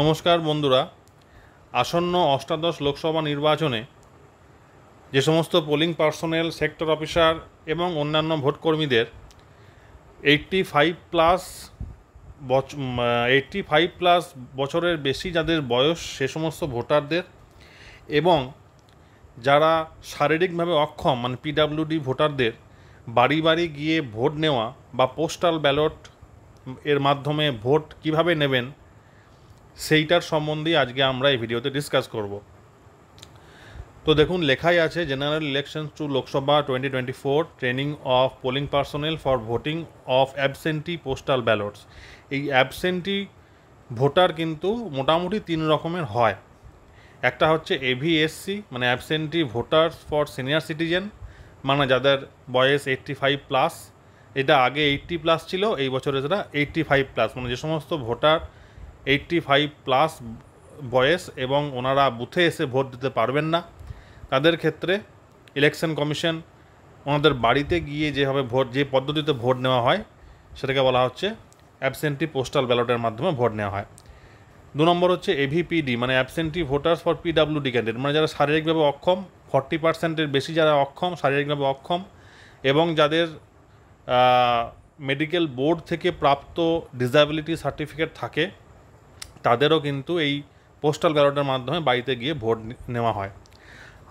নমস্কার বন্ধুরা, আসন্ন অষ্টাদশ লোকসভা নির্বাচনে যে সমস্ত পোলিং পার্সোনেল, সেক্টর অফিসার এবং অন্যান্য ভোটকর্মীদের 85+ বছরের বেশি যাদের বয়স, সে সমস্ত ভোটারদের এবং যারা শারীরিকভাবে অক্ষম মানে পিডাব্লিউডি ভোটারদের বাড়ি বাড়ি গিয়ে ভোট নেওয়া বা পোস্টাল ব্যালট এর মাধ্যমে ভোট কিভাবে নেবেন সেইটার সম্বন্ধে আজকে আমরা এই ভিডিওতে ডিসকাস করব। তো দেখুন, লেখাই আছে general election to Lok Sabha 2024 training of polling personnel for voting of absentee postal ballots. এই অ্যাবসেন্টি ভোটার কিন্তু মোটামুটি তিন রকমের হয়। একটা হচ্ছে এভিএসসি মানে absentee voters for senior citizen, মানে যাদের বয়স 85+। এটা আগে 80+ ছিল, এই বছরে সেটা 85+, মানে যে সমস্ত ভোটার 85+ বয়স এবং ওনারা বুথে এসে ভোট দিতে পারবেন না, তাদের ক্ষেত্রে ইলেকশন কমিশন ওনাদের বাড়িতে গিয়ে যেভাবে যে পদ্ধতিতে ভোট নেওয়া হয় সেটাকে বলা হচ্ছে অ্যাবসেন্টি পোস্টাল ব্যালটের মাধ্যমে ভোট নেওয়া হয়। 2 নম্বর হচ্ছে এভিপিডি মানে absentee voters for PWD candidate, মানে যারা শারীরিকভাবে অক্ষম, 40%-এর বেশি যারা অক্ষম, শারীরিকভাবে অক্ষম এবং যাদের মেডিকেল বোর্ড থেকে প্রাপ্ত ডিসএবিলিটি সার্টিফিকেট থাকে, তাদেরও কিন্তু এই পোস্টাল ব্যালটের মাধ্যমে বাড়িতে গিয়ে ভোট নেওয়া হয়।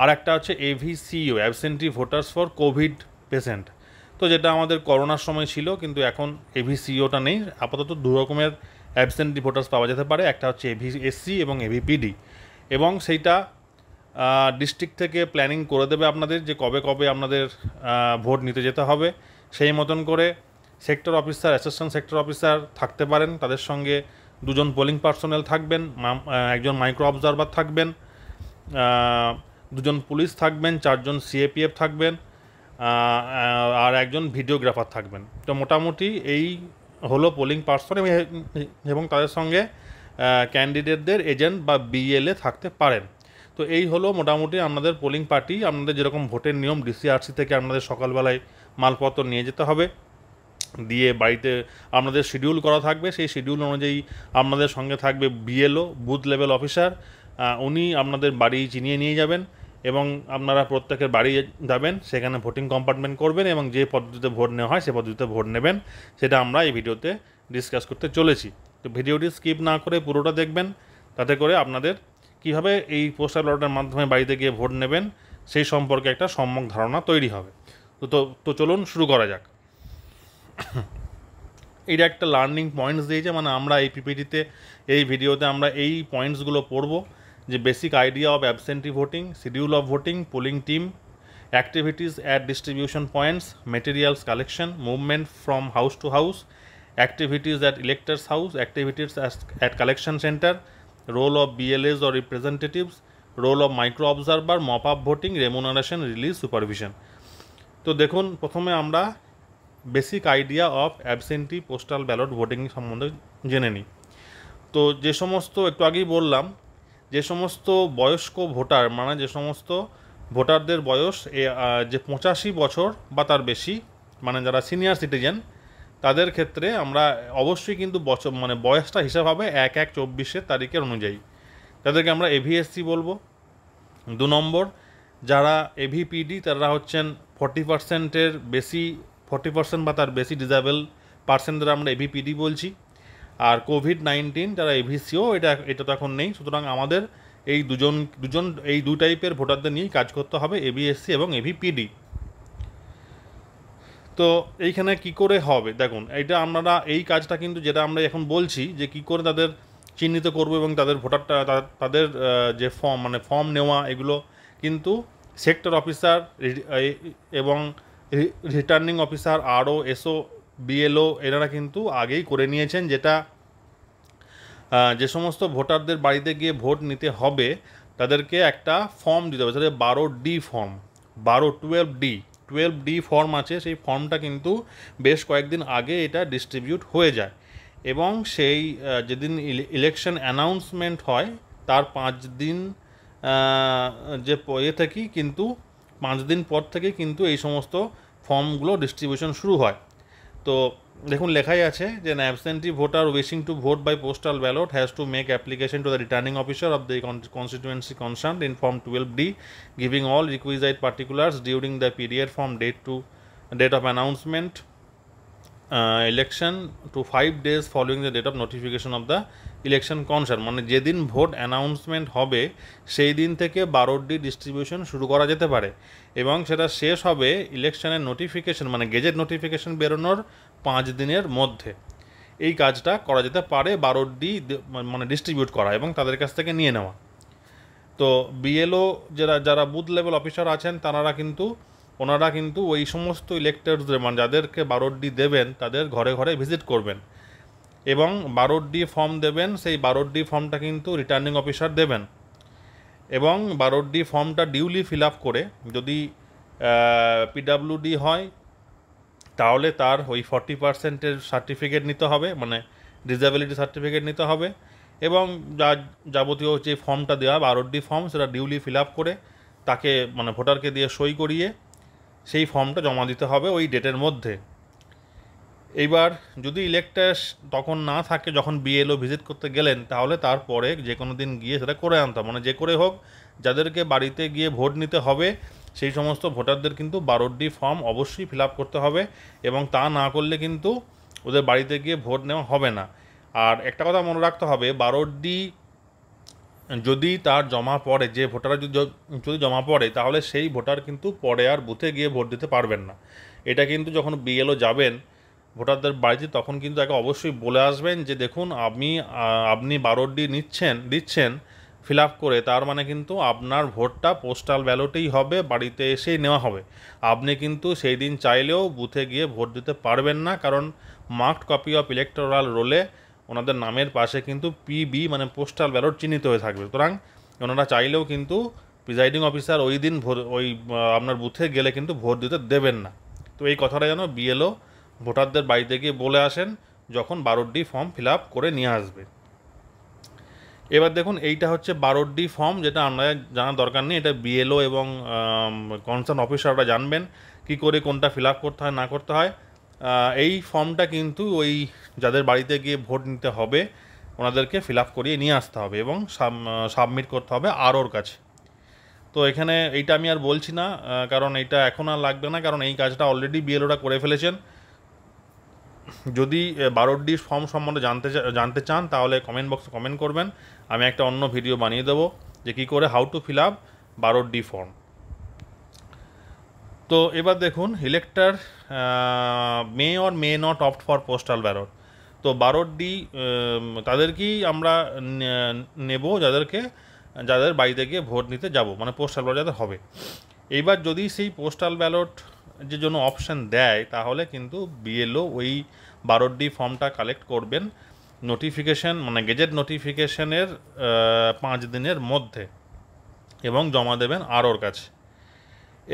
আর একটা হচ্ছে AVCO absentee voters for COVID patient, তো যেটা আমাদের করোনার সময় ছিল, কিন্তু এখন এভিসিওটা নেই। আপাতত দু রকমের অ্যাবসেন্টি ভোটার্স পাওয়া যেতে পারে, একটা হচ্ছে এভিএসসি এবং এভিপিডি, এবং সেইটা ডিস্ট্রিক্ট থেকে প্ল্যানিং করে দেবে আপনাদের যে কবে কবে আপনাদের ভোট নিতে যেতে হবে। সেই মতন করে sector officer, assistant sector officer থাকতে পারেন, তাদের সঙ্গে 2জন পোলিং পার্সোনেল থাকবেন, একজন মাইক্রো অবজারভার থাকবেন, 2জন পুলিশ থাকবেন, 4জন সিএপিএফ থাকবেন, আর একজন ভিডিওগ্রাফার থাকবেন। তো মোটামুটি এই হলো পোলিং পার্সন এবং তাদের সঙ্গে ক্যান্ডিডেটদের এজেন্ট বা বিএলএ থাকতে পারেন। তো এই হলো মোটামুটি আপনাদের পোলিং পার্টি। আপনাদের যেরকম ভোটের নিয়ম, ডিসিআরসি থেকে আপনাদের সকালবেলায় মালপত্র নিয়ে যেতে হবে, দিয়ে বাড়িতে আপনাদের শিডিউল করা থাকবে, সেই শিডিউল অনুযায়ী আপনাদের সঙ্গে থাকবে বিএলও, বুথ লেভেল অফিসার। উনি আপনাদের বাড়ি চিনিয়ে নিয়ে যাবেন এবং আপনারা প্রত্যেকের বাড়ি যাবেন, সেখানে ভোটিং কম্পার্টমেন্ট করবেন এবং যে পদ্ধতিতে ভোট নেওয়া হয় সে পদ্ধতিতে ভোট নেবেন। সেটা আমরা এই ভিডিওতে ডিসকাস করতে চলেছি। তো ভিডিওটি স্কিপ না করে পুরোটা দেখবেন, তাতে করে আপনাদের কীভাবে এই পোস্টাল ব্যালটের মাধ্যমে বাড়িতে গিয়ে ভোট নেবেন সেই সম্পর্কে একটা সম্যক ধারণা তৈরি হবে। তো চলুন শুরু করা যাক। এটা একটা লার্নিং পয়েন্টস দিয়েছে, মানে আমরা এই পিপিটিতে, এই ভিডিওতে আমরা এই পয়েন্টসগুলো পড়ব, যে basic idea of absentee voting, schedule of voting, polling team, activities at distribution points, materials collection, movement from house to house, activities at electors house, activities at collection centre, role of BLS or representatives, role of micro observer, mop up voting, remuneration, release, supervision. তো দেখুন, প্রথমে আমরা basic idea of absentee postal ballot voting সম্বন্ধে জেনে নিই। তো যে সমস্ত, একটু আগেই বললাম, যে সমস্ত বয়স্ক ভোটার, মানে যে সমস্ত ভোটারদের বয়স যে 85 বছর বা তার বেশি, মানে যারা সিনিয়র সিটিজেন, তাদের ক্ষেত্রে আমরা অবশ্যই কিন্তু বছর মানে বয়সটা হিসাব হবে 1/1/24 তারিখের অনুযায়ী, তাদেরকে আমরা এভিএসসি বলবো। 2 নম্বর, যারা এভিপিডি, তারা হচ্ছেন 40%-এর বেশি, 40% বা তার বেশি ডিসেবল পার্সেন্টদের আমরা এভিপিডি বলছি। আর কোভিড-19 যারা এভিসিও, এটা তো এখন নেই, সুতরাং আমাদের এই দুজন এই দু টাইপের ভোটারদের নিয়েই কাজ করতে হবে, এভিএসসি এবং এভিপিডি। তো এইখানে কি করে হবে দেখুন, এইটা আপনারা এই কাজটা কিন্তু যেটা আমরা এখন বলছি যে কি করে তাদের চিহ্নিত করব এবং তাদের ভোটারটা, তাদের যে ফর্ম নেওয়া, এগুলো কিন্তু সেক্টর অফিসার এবং রিটার্নিং অফিসার, আরও এসও, বিএলও, এনারা কিন্তু আগেই করে নিয়েছেন। যেটা যে সমস্ত ভোটারদের বাড়িতে গিয়ে ভোট নিতে হবে তাদেরকে একটা ফর্ম দিতে হবে, সেটা 12D ফর্ম, 12D ফর্ম আছে। সেই ফর্মটা কিন্তু বেশ কয়েকদিন আগে এটা ডিস্ট্রিবিউট হয়ে যায় এবং সেই যেদিন ইলেকশন অ্যানাউন্সমেন্ট হয় তার 5 দিন যে থেকেই কিন্তু 5 দিন পর থেকে কিন্তু এই সমস্ত ফর্মগুলো ডিস্ট্রিবিউশন শুরু হয়। তো দেখুন লেখাই আছে যে an absentee voter wishing to vote by postal ballot has to make application to the returning officer of the constituency concerned in form 12D, giving all requisite particulars during the period from date of announcement election to 5 days following the date of notification of the election concern, মানে যেদিন vote announcement হবে সেই দিন থেকে 12D distribution শুরু করা যেতে পারে এবং সেটা শেষ হবে ইলেকশনের নোটিফিকেশন মানে গেজেট নোটিফিকেশন বেরোনোর 5 দিনের মধ্যে। এই কাজটা করা যেতে পারে 12D মানে ডিস্ট্রিবিউট করা এবং তাদের কাছ থেকে নিয়ে নেওয়া। তো বিএলও যারা বুথ লেভেল অফিসার আছেন ওনারা কিন্তু ওই সমস্ত ইলেক্টরসদের মানে যাদেরকে 12D দেবেন তাদের ঘরে ঘরে ভিজিট করবেন এবং 12D ফর্ম দেবেন। সেই 12D ফর্মটা কিন্তু রিটার্নিং অফিসার দেবেন এবং 12D ফর্মটা ডিউলি ফিল আপ করে, যদি PWD হয় তাহলে তার ওই 40%-এর সার্টিফিকেট নিতে হবে, মানে ডিসেবিলিটি সার্টিফিকেট নিতে হবে এবং যাবতীয় যে ফর্মটা দেওয়া 12D ফর্ম সেটা ডিউলি ফিল আপ করে তাকে মানে ভোটারকে দিয়ে সই করিয়ে সেই ফর্মটা জমা দিতে হবে ওই ডেটের মধ্যে। এইবার যদি ইলেক্টার তখন না থাকে যখন বিএলও ভিজিট করতে গেলেন তাহলে তারপরে যে কোনো দিন গিয়ে সেটা করে আনতে হবে, মানে যে করে হোক যাদেরকে বাড়িতে গিয়ে ভোট নিতে হবে সেই সমস্ত ভোটারদের কিন্তু 12D ফর্ম অবশ্যই ফিল আপ করতে হবে এবং তা না করলে কিন্তু ওদের বাড়িতে গিয়ে ভোট নেওয়া হবে না। আর একটা কথা মনে রাখতে হবে, 12D যদি তার জমা পড়ে, যে ভোটার যদি জমা পড়ে তাহলে সেই ভোটার কিন্তু পরে আর বুথে গিয়ে ভোট দিতে পারবেন না। এটা কিন্তু যখন বিএলও যাবেন ভোটারদের বাড়িতে তখন কিন্তু তাকে অবশ্যই বলে আসবেন যে দেখুন আপনি 12D দিচ্ছেন ফিল আপ করে, তার মানে কিন্তু আপনার ভোটটা পোস্টাল ব্যালটেই হবে, বাড়িতে এসেই নেওয়া হবে। আপনি কিন্তু সেই দিন চাইলেও বুথে গিয়ে ভোট দিতে পারবেন না, কারণ মার্কড কপি অফ ইলেকটোরাল রোলে ওনাদের নামের পাশে কিন্তু পিবি মানে পোস্টাল ব্যালট চিহ্নিত হয়ে থাকবে। সুতরাং ওনারা চাইলেও কিন্তু প্রিজাইডিং অফিসার ওই দিন আপনার বুথে গেলে কিন্তু ভোট দিতে দেবেন না। তো এই কথাটা যেন বিএলও ভোটারদের বাড়িতে গিয়ে বলে আসেন যখন 12D ফর্ম ফিল আপ করে নিয়ে আসবে। এবার দেখুন এইটা হচ্ছে 12D ফর্ম, যেটা আপনাদের জানার দরকার নেই, এটা বিএলও এবং কনসার্ন অফিসাররা জানবেন কি করে কোনটা ফিল আপ করতে হয় না করতে হয়। এই ফর্মটা কিন্তু ওই যাদের বাড়িতে গিয়ে ভোট নিতে হবে ওনাদেরকে ফিল আপ করিয়ে নিয়ে আসতে হবে এবং সাবমিট করতে হবে আরওর কাছে। তো এখানে এইটা আমি আর বলছি না, কারণ এইটা এখন আর লাগবে না, কারণ এই কাজটা অলরেডি বিএলওরা করে ফেলেছেন। যদি 12D ফর্ম সম্বন্ধে জানতে চান তাহলে কমেন্ট বক্সে কমেন্ট করবেন, আমি একটা অন্য ভিডিও বানিয়ে দেবো যে কী করে how to fill up 12D form. তো এবার দেখুন elector may not opt for postal ballot. তো 12D তাদেরকেই আমরা নেব যাদের বাড়িতে গিয়ে ভোট নিতে যাব, মানে পোস্টাল ব্যালট যাদের হবে। এইবার যদি সেই পোস্টাল ব্যালট যে জন্য অপশান দেয় তাহলে কিন্তু বিএলও ওই 12D ফর্মটা কালেক্ট করবেন নোটিফিকেশান মানে গেজেট নোটিফিকেশানের 5 দিনের মধ্যে এবং জমা দেবেন আরওর কাছে।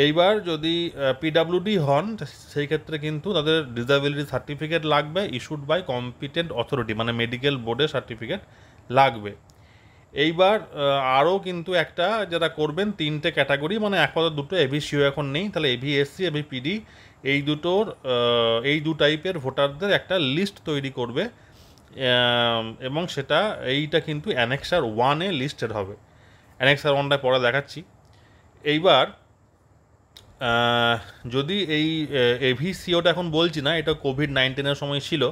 এইবার যদি PWD হন সেই ক্ষেত্রে কিন্তু তাদের ডিসেবিলিটি সার্টিফিকেট লাগবে, ইস্যুড বাই কম্পিটেন্ট অথরিটি মানে মেডিকেল বোর্ডের সার্টিফিকেট লাগবে। এইবার আরও কিন্তু একটা যেটা করবেন 3টে ক্যাটাগরি, মানে একমাত্র দুটো এভিসিও এখন নেই, তাহলে এভিএসসি এভিপিডি এই দু টাইপের ভোটারদের একটা লিস্ট তৈরি করবে এবং এইটা কিন্তু অ্যানেক্সার 1-এ লিস্টেড হবে। অ্যানেক্সার 1টা পরে দেখাচ্ছি। এইবার যদি এই এভিসিওটা এখন বলছি না, এটা কোভিড-19-এর সময় ছিল,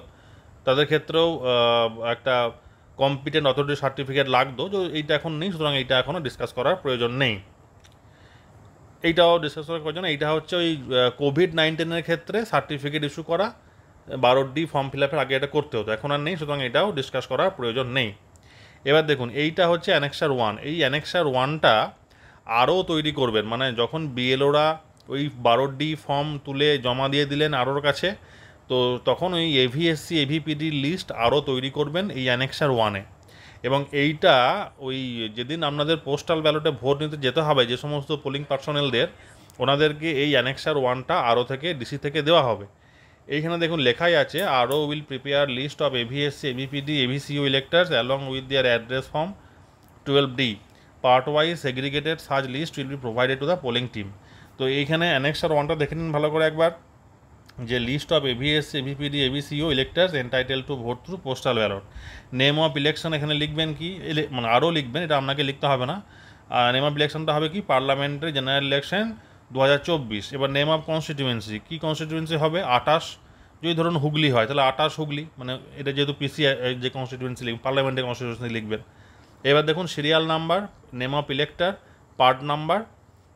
তাদের ক্ষেত্রেও একটা কম্পিটেন্ট অথরিটি সার্টিফিকেট লাগতো, তো এইটা এখন নেই, সুতরাং এইটা এখনও ডিসকাস করার প্রয়োজন নেই। এইটাও ডিসকাস করার প্রয়োজন, এইটা হচ্ছে ওই কোভিড-19-এর ক্ষেত্রে সার্টিফিকেট ইস্যু করা 12D ফর্ম ফিল আপের আগে এটা করতে হতো, এখন আর নেই, সুতরাং এটাও ডিসকাস করার প্রয়োজন নেই। এবার দেখুন এইটা হচ্ছে অ্যানেক্সার 1। এই অ্যানেক্সার 1টা আরও তৈরি করবেন, মানে যখন বিএলওরা ওই 12D ফর্ম তুলে জমা দিয়ে দিলেন আরওর কাছে, তো তখন ওই এভিএসসি এভিপিডি লিস্ট আরও তৈরি করবেন এই অ্যানেক্সার 1-এ এবং এইটা ওই যেদিন আপনাদের পোস্টাল ব্যালটে ভোট নিতে যেতে হবে যে সমস্ত পোলিং পার্সোনেলদের, ওনাদেরকে এই অ্যানেক্সার 1টা আরও থেকে ডিসি থেকে দেওয়া হবে। এইখানে দেখুন লেখাই আছে আরও will prepare list of AVSC AVPD AVCO electors along with their address form 12D part wise segregated search list will be provided to the polling team. তো এইখানে অ্যানেক্সার 1টা দেখে নিন ভালো করে একবার। যে list of AVS AVPD AVCO electors entitled to vote through postal ballot. Name of election এখানে লিখবেন কি, মানে আরও লিখবেন, এটা আপনাকে লিখতে হবে না। নেম অফ ইলেকশনটা হবে কি, পার্লামেন্টারি জেনারেল ইলেকশন 2024। এবার নেম অফ কনস্টিটিউয়েন্সি, কী কনস্টিটিউয়েন্সি হবে, 28, যদি ধরুন হুগলি হয় তাহলে 28 হুগলি, মানে এটা যেহেতু পিসি যে কনস্টিটিউয়েন্সি লিখবেন, পার্লামেন্টারি কনস্টিটিউয়েন্সি লিখবেন। এবার দেখুন serial number, name of elector, part number,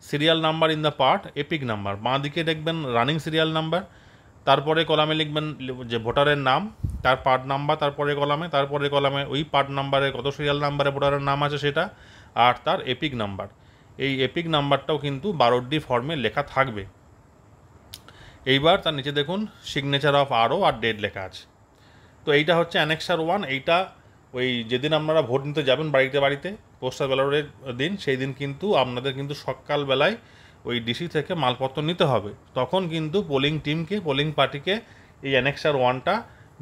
serial number in the part, epic number. বাঁ দিকে দেখবেন রানিং সিরিয়াল নাম্বার, তারপরে কলামে লিখবেন যে ভোটারের নাম, তার পার্ট নাম্বার, তারপরে কলামে ওই পার্ট নাম্বারে কত সিরিয়াল নাম্বারে ভোটারের নাম আছে সেটা, আর তার এপিক নাম্বার। এই এপিক নাম্বারটাও কিন্তু 12D ফর্মে লেখা থাকবে। এইবার তার নিচে দেখুন সিগনেচার অফ আরও আর ডেট লেখা আছে। তো এইটা হচ্ছে অ্যানেক্সার 1। এইটা ওই যেদিন আপনারা ভোট নিতে যাবেন বাড়িতে পোস্টাল ব্যালটের দিন, সেই দিন কিন্তু আপনাদের কিন্তু সকালবেলায় ওই ডিসি থেকে মালপত্র নিতে হবে। তখন কিন্তু পোলিং টিমকে, পোলিং পার্টিকে এই অ্যানেক্সার 1টা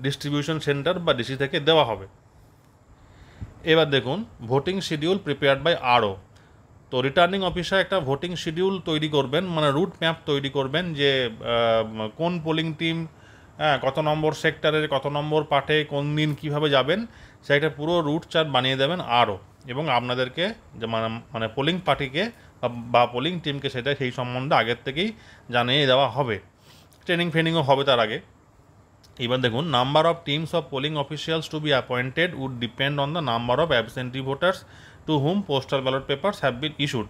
ডিস্ট্রিবিউশন সেন্টার বা ডিসি থেকে দেওয়া হবে। এবার দেখুন ভোটিং শিডিউল প্রিপেয়ার্ড বাই আরও। তো রিটার্নিং অফিসার একটা ভোটিং শিডিউল তৈরি করবেন, মানে রুট ম্যাপ তৈরি করবেন যে কোন পোলিং টিম কত নম্বর সেক্টরের কত নম্বর পার্টে কোন দিন কীভাবে যাবেন, সেটা পুরো রুট চার্ট বানিয়ে দেবেন আরও, এবং আপনাদেরকে যে মানে পোলিং পার্টিকে বা পোলিং টিমকে সেটা সেই সম্বন্ধে আগের থেকেই জানিয়ে দেওয়া হবে। ট্রেনিংও হবে তার আগে। এবার দেখুন number of teams of polling officials to be appointed would depend on the number of absentee voters to whom postal ballot papers have been issued.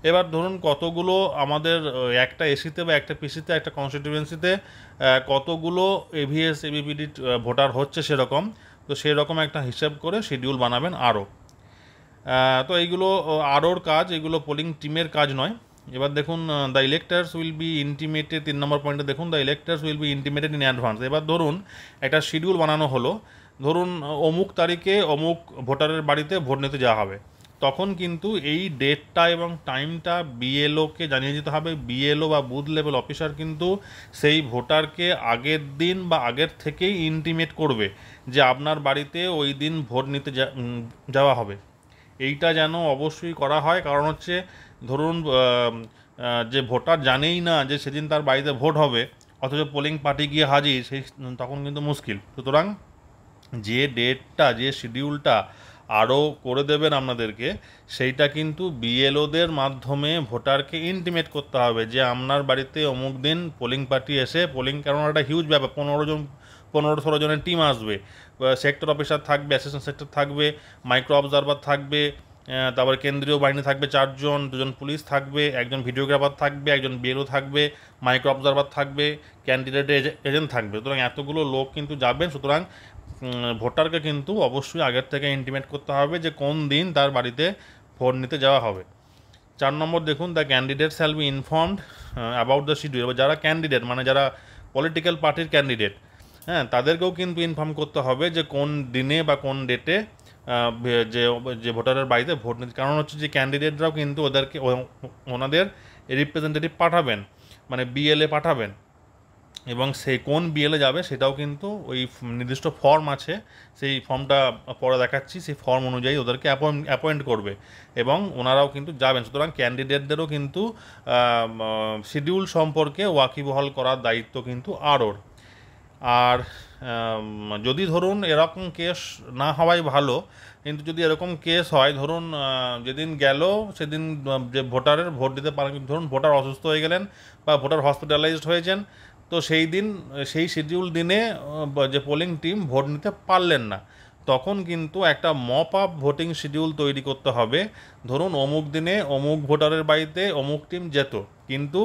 এবার ধরুন কতগুলো আমাদের একটা এসিতে বা একটা পিসিতে একটা কনস্টিটিউয়েন্সিতে কতগুলো এভিএস এবিপিডি ভোটার হচ্ছে সেরকম, তো সেরকম একটা হিসাব করে শিডিউল বানাবেন আরও। তো এইগুলো আরওর কাজ, এগুলো পোলিং টিমের কাজ নয়। এবার দেখুন the electors will be intimated, 3 নম্বর পয়েন্টে দেখুন the electors will be intimated in advance. এবার ধরুন একটা শিডিউল বানানো হলো, ধরুন অমুক তারিখে অমুক ভোটারের বাড়িতে ভোট নিতে যাওয়া হবে, তখন কিন্তু এই ডেটটা এবং টাইমটা বিএলওকে জানিয়ে দিতে হবে। বিএলও বা বুথ লেভেল অফিসার কিন্তু সেই ভোটারকে আগের দিন বা আগের থেকেই ইন্টিমেট করবে যে আপনার বাড়িতে ওই দিন ভোট নিতে যাওয়া হবে। এইটা যেন অবশ্যই করা হয়, কারণ হচ্ছে ধরুন যে ভোটার জানেই না যে সেদিন তার বাড়িতে ভোট হবে, অথচ পোলিং পার্টি গিয়ে হাজির, সেই তখন কিন্তু মুশকিল। সুতরাং যে ডেটটা, যে শিডিউলটা আরও করে দেবেন আপনাদেরকে, সেইটা কিন্তু বিএলওদের মাধ্যমে ভোটারকে ইন্টিমেট করতে হবে যে আপনার বাড়িতে অমুক দিন পোলিং পার্টি এসে পোলিং, কারণ একটা হিউজ ব্যাপার, 15-16 জনের টিম আসবে, সেক্টর অফিসার থাকবে, অ্যাসিস্ট্যান্ট সেক্টর থাকবে, মাইক্রো অবজারভার থাকবে, তারপরে কেন্দ্রীয় বাহিনী থাকবে 4 জন, 2 জন পুলিশ থাকবে, একজন ভিডিওগ্রাফার থাকবে, একজন বিএলও থাকবে, মাইক্রো অবজারভার থাকবে, ক্যান্ডিডেট এজেন্ট থাকবে। সুতরাং এতগুলো লোক কিন্তু যাবেন। সুতরাং ভোটারকে কিন্তু অবশ্যই আগের থেকে ইন্টিমেট করতে হবে যে কোন দিন তার বাড়িতে ভোট নিতে যাওয়া হবে। 4 নম্বর দেখুন the candidate shall be informed about the schedule. এবার যারা ক্যান্ডিডেট, মানে যারা পলিটিক্যাল পার্টির ক্যান্ডিডেট, তাদেরকেও কিন্তু ইনফর্ম করতে হবে যে কোন দিনে বা কোন ডেটে যে ভোটারের বাড়িতে ভোট নিতে। কারণ হচ্ছে যে ক্যান্ডিডেটরাও কিন্তু ওদেরকে ওনাদের রিপ্রেজেন্টেটিভ পাঠাবেন, মানে বিএলএ পাঠাবেন, এবং সেই কোন বিএলএ যাবে সেটাও কিন্তু ওই নির্দিষ্ট ফর্ম আছে, সেই ফর্মটা পরে দেখাচ্ছি, সেই ফর্ম অনুযায়ী ওদেরকে অ্যাপয়েন্ট করবে এবং ওনারাও কিন্তু যাবেন। সুতরাং ক্যান্ডিডেটদেরও কিন্তু শিডিউল সম্পর্কে ওয়াকিবহাল করার দায়িত্ব কিন্তু আরওর। আর যদি ধরুন এরকম কেস না হওয়াই ভালো, কিন্তু যদি এরকম কেস হয়, ধরুন যেদিন গেল সেদিন যে ভোটারের ভোট দিতে পারেন, ধরুন ভোটার অসুস্থ হয়ে গেলেন বা ভোটার হসপিটালাইজড হয়েছেন, তো সেই দিন সেই শিডিউল দিনে যে পোলিং টিম ভোট নিতে পারলেন না, তখন কিন্তু একটা মপ আপ ভোটিং শিডিউল তৈরি করতে হবে। ধরুন অমুক দিনে অমুক ভোটারের বাড়িতে অমুক টিম যেত, কিন্তু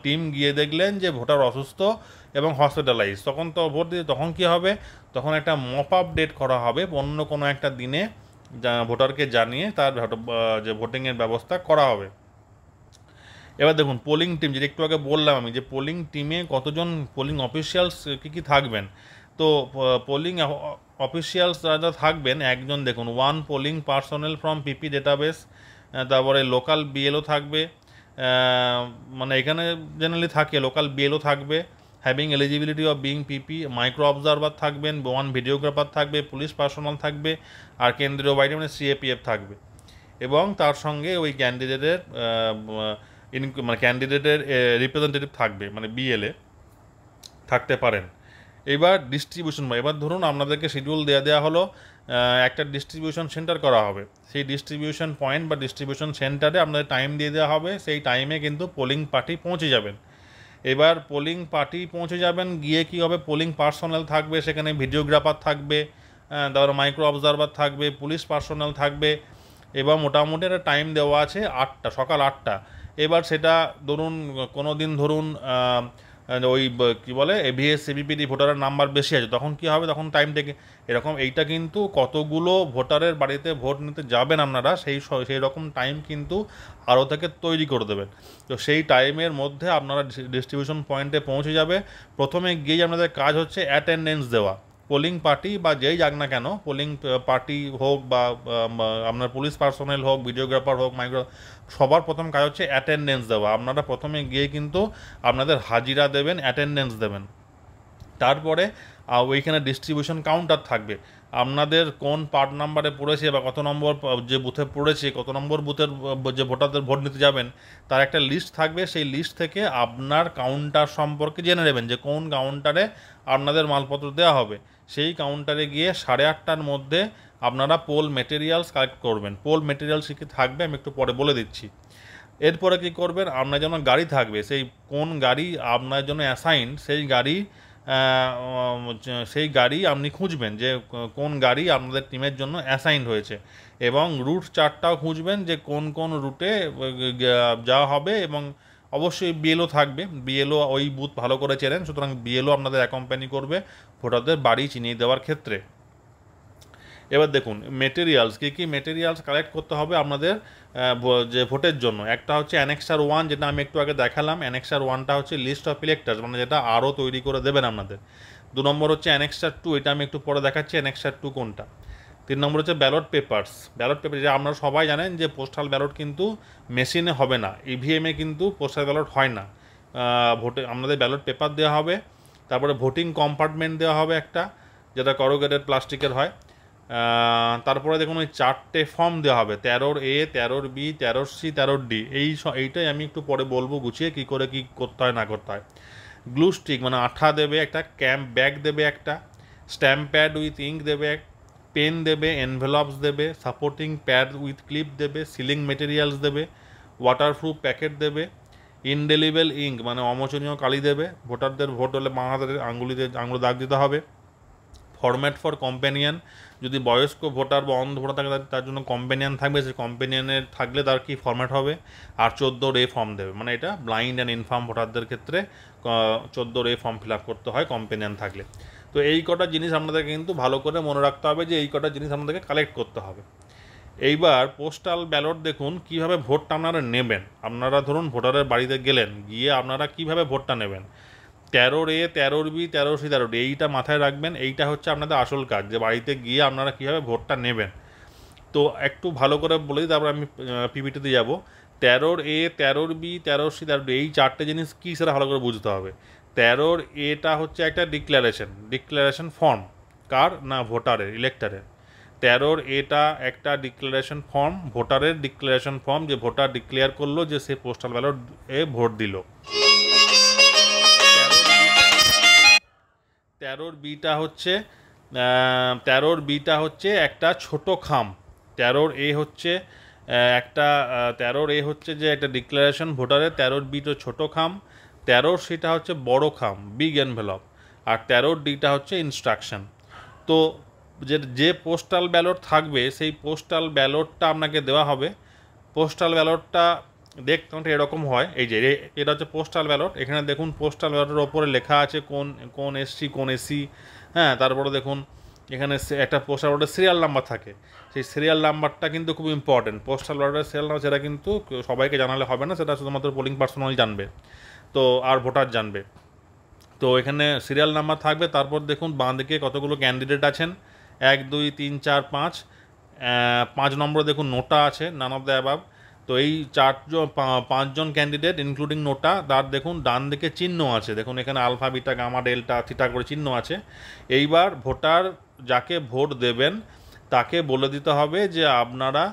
টিম গিয়ে দেখলেন যে ভোটার অসুস্থ এবং হসপিটালাইজ, তখন তো ভোট দিতে, তখন কী হবে, তখন একটা মপ আপ ডেট করা হবে, অন্য কোনো একটা দিনে ভোটারকে জানিয়ে তার যে ভোটিংয়ের ব্যবস্থা করা হবে। এবার দেখুন পোলিং টিম, যেটা একটু আগে বললাম আমি, যে পোলিং টিমে কতজন পোলিং অফিসিয়ালস কী থাকবেন। তো পোলিং অফিসিয়ালস যারা থাকবেন, একজন দেখুন 1 polling personnel from PP database, তারপরে লোকাল বিএলও থাকবে, মানে এখানে জেনারেলি থাকে লোকাল বিএলও থাকবে, having eligibility of being PP, micro observer থাকবেন, 1 ভিডিওগ্রাফার থাকবে, পুলিশ পার্সোনাল থাকবে, আর কেন্দ্রীয় বাহিনী মানে সিএপিএফ থাকবে, এবং তার সঙ্গে ওই ক্যান্ডিডেটের মানে ক্যান্ডিডেটের রিপ্রেজেন্টেটিভ থাকবে, মানে বিএলএ। থাকতে পারেন। এবার ডিস্ট্রিবিউশন, এবার ধরুন আপনাদেরকে শিডিউল দেওয়া হলো, একটা ডিস্ট্রিবিউশন সেন্টার করা হবে, সেই ডিস্ট্রিবিউশন পয়েন্ট বা ডিস্ট্রিবিউশন সেন্টারে আপনাদের টাইম দিয়ে দেওয়া হবে, সেই টাইমে কিন্তু পোলিং পার্টি পৌঁছে যাবেন। এবার পোলিং পার্টি পৌঁছে যাবেন, গিয়ে কী হবে, পোলিং পার্সোনাল থাকবে, সেখানে ভিডিওগ্রাফার থাকবে, তারপরে মাইক্রো অবজারভার থাকবে, পুলিশ পার্সোনাল থাকবে, এবার মোটামুটি একটা টাইম দেওয়া আছে 8টা, সকাল 8টা। এবার সেটা ধরুন কোনো দিন ধরুন ওই কী বলে এভিএস সিবিপিডি ভোটারের নাম্বার বেশি আছে, তখন কী হবে, তখন টাইম থেকে এরকম, এইটা কিন্তু কতগুলো ভোটারের বাড়িতে ভোট নিতে যাবেন আপনারা, সেই রকম টাইম কিন্তু আরও থেকে তৈরি করে দেবেন। তো সেই টাইমের মধ্যে আপনারা ডিস্ট্রিবিউশন পয়েন্টে পৌঁছে যাবে। প্রথমে গিয়ে আপনাদের কাজ হচ্ছে অ্যাটেন্ডেন্স দেওয়া। পোলিং পার্টি বা যেই যাক না কেন, পোলিং পার্টি হোক বা আপনার পুলিশ পার্সোনেল হোক, ভিডিওগ্রাফার হোক, মাইক্রো, সবার প্রথম কাজ হচ্ছে অ্যাটেন্ডেন্স দেওয়া। আপনারা প্রথমে গিয়ে কিন্তু আপনাদের হাজিরা দেবেন, অ্যাটেন্ডেন্স দেবেন। তারপরে ওইখানে ডিস্ট্রিবিউশন কাউন্টার থাকবে, আপনাদের কোন পার্ট নাম্বারে পড়েছে বা কত নম্বর যে বুথে পড়েছে, কত নম্বর বুথের যে ভোটারদের ভোট নিতে যাবেন তার একটা লিস্ট থাকবে। সেই লিস্ট থেকে আপনার কাউন্টার সম্পর্কে জেনে নেবেন যে কোন কাউন্টারে আপনাদের মালপত্র দেওয়া হবে। সেই কাউন্টারে গিয়ে 8:30টার মধ্যে আপনারা পোল মেটেরিয়ালস কালেক্ট করবেন। পোল মেটেরিয়ালস কী থাকবে আমি একটু পরে বলে দিচ্ছি। এরপরে কী করবেন, আপনার জন্য গাড়ি থাকবে, সেই কোন গাড়ি আপনার জন্য অ্যাসাইন, সেই গাড়ি আপনি খুঁজবেন যে কোন গাড়ি আপনাদের টিমের জন্য অ্যাসাইন্ড হয়েছে, এবং রুট চার্টটাও খুঁজবেন যে কোন কোন রুটে যাওয়া হবে, এবং অবশ্যই বিএলও থাকবে, বিএলও ওই বুথ ভালো করে চেনেন, সুতরাং বিএলও আপনাদের অ্যাকম্প্যানি করবে ভোটারদের বাড়ি চিনিয়ে দেওয়ার ক্ষেত্রে। এবার দেখুন মেটেরিয়ালস, কী মেটেরিয়ালস কালেক্ট করতে হবে আপনাদের যে ভোটের জন্য। একটা হচ্ছে অ্যানেক্সার 1, যেটা আমি একটু আগে দেখালাম। অ্যানেক্সার 1টা হচ্ছে লিস্ট অফ ইলেক্টার্স, মানে যেটা আরও তৈরি করে দেবেন আপনাদের। 2 নম্বর হচ্ছে অ্যানেক্সার 2, এটা আমি একটু পরে দেখাচ্ছি অ্যানেক্সার 2 কোনটা। 3 নম্বর হচ্ছে ব্যালট পেপার্স। ব্যালট পেপার, যে আপনারা সবাই জানেন যে পোস্টাল ব্যালট কিন্তু মেশিনে হবে না, ইভিএমে কিন্তু পোস্টাল ব্যালট হয় না, ভোটে আপনাদের ব্যালট পেপার দেওয়া হবে। তারপরে ভোটিং কম্পার্টমেন্ট দেওয়া হবে একটা, যেটা করোগেটেড প্লাস্টিকের হয়। তারপরে দেখুন ওই 4টে ফর্ম দেওয়া হবে, 13A, 13B, 13C, 13D। এইটাই আমি একটু পরে বলবো গুছিয়ে কী করে কী করতে হয় না করতে হয়। গ্লু স্টিক মানে আঠা দেবে একটা, ক্যাম্প ব্যাগ দেবে একটা, স্ট্যাম্প প্যাড উইথ ইঙ্ক দেবে, পেন দেবে, এনভেলপস দেবে, সাপোর্টিং প্যাড উইথ ক্লিপ দেবে, সিলিং মেটেরিয়ালস দেবে, ওয়াটারপ্রুফ প্যাকেট দেবে, ইনডেলিবেল ইঙ্ক মানে অমোচনীয় কালি দেবে, ভোটারদের ভোট হলে বাঁ হাতের আঙুলে দাগ দিতে হবে। ফরম্যাট ফর কম্প্যানিয়ান, যদি বয়স্ক ভোটার বা অন্ধ ভোটার থাকে তার জন্য কম্প্যানিয়ান থাকবে, সেই কম্প্যানিয়ানের থাকলে তার কি ফরম্যাট হবে। আর 14A ফর্ম দেবে, মানে এটা ব্লাইন্ড অ্যান্ড ইনফার্ম ভোটারদের ক্ষেত্রে 14A ফর্ম ফিল আপ করতে হয় কম্প্যানিয়ান থাকলে। তো এই কটা জিনিস আপনাদেরকে কিন্তু ভালো করে মনে রাখতে হবে যে এই কটা জিনিস আপনাদেরকে কালেক্ট করতে হবে। এইবার পোস্টাল ব্যালট দেখুন কীভাবে ভোটটা আপনারা নেবেন। আপনারা ধরুন ভোটারের বাড়িতে গেলেন, গিয়ে আপনারা কীভাবে ভোটটা নেবেন, 13A, 13B, 13C, 13D, এইটা মাথায় রাখবেন। এইটা হচ্ছে আপনাদের আসল কাজ, যে বাড়িতে গিয়ে আপনারা কীভাবে ভোটটা নেবেন। তো একটু ভালো করে বলে দিই, তারপরে আমি পিপিটিতে যাব। 13A, 13B, 13C, 13D, এই 4টে জিনিস কী সেটা ভালো করে বুঝতে হবে। 13Aটা হচ্ছে একটা ডিক্লারেশন ফর্ম, কার না ভোটারের, ইলেক্টারের। 13Aটা একটা ডিক্লারেশন ফর্ম, ভোটারের ডিক্লারেশন ফর্ম, যে ভোটার ডিক্লেয়ার করলো যে সে পোস্টাল ব্যালট ভোট দিল। 13Bটা হচ্ছে একটা ছোট খাম। 13A হচ্ছে যে একটা ডিক্লারেশন ভোটারের, 13Bটা ছোট খাম, 13Cটা হচ্ছে বড় খাম, বিগ এনভেলপ, আর 13Dটা হচ্ছে ইনস্ট্রাকশন। তো যে পোস্টাল ব্যালট থাকবে সেই পোস্টাল ব্যালটটা আপনাকে দেওয়া হবে। পোস্টাল ব্যালটটা দেখতে এরকম হয়, এই যে এটা হচ্ছে পোস্টাল ব্যালট। এখানে দেখুন পোস্টাল ব্যালটের ওপরে লেখা আছে কোন এসসি কোন এসি, হ্যাঁ। তারপরে দেখুন এখানে একটা পোস্টাল ব্যালটের সিরিয়াল নাম্বার থাকে, সেই সিরিয়াল নাম্বারটা কিন্তু খুব ইম্পর্টেন্ট। পোস্টাল ব্যালটের সিরিয়াল নাম্বার সেটা কিন্তু সবাইকে জানালে হবে না, সেটা শুধুমাত্র পোলিং পার্সোনাল জানবে, তো আর ভোটার জানবে। তো এখানে সিরিয়াল নাম্বার থাকবে। তারপর দেখুন বাঁ দিকে কতগুলো ক্যান্ডিডেট আছেন, 1, 2, 3, 4, 5। 5 নম্বরে দেখুন নোটা আছে, নান অফ দ্য অ্যাবাভ। তো এই 5জন ক্যান্ডিডেট ইনক্লুডিং নোটা, তার দেখুন ডান দিকে চিহ্ন আছে, দেখুন এখানে alpha, beta, gamma, delta, theta করে চিহ্ন আছে। এইবার ভোটার যাকে ভোট দেবেন তাকে বলে দিতে হবে যে আপনারা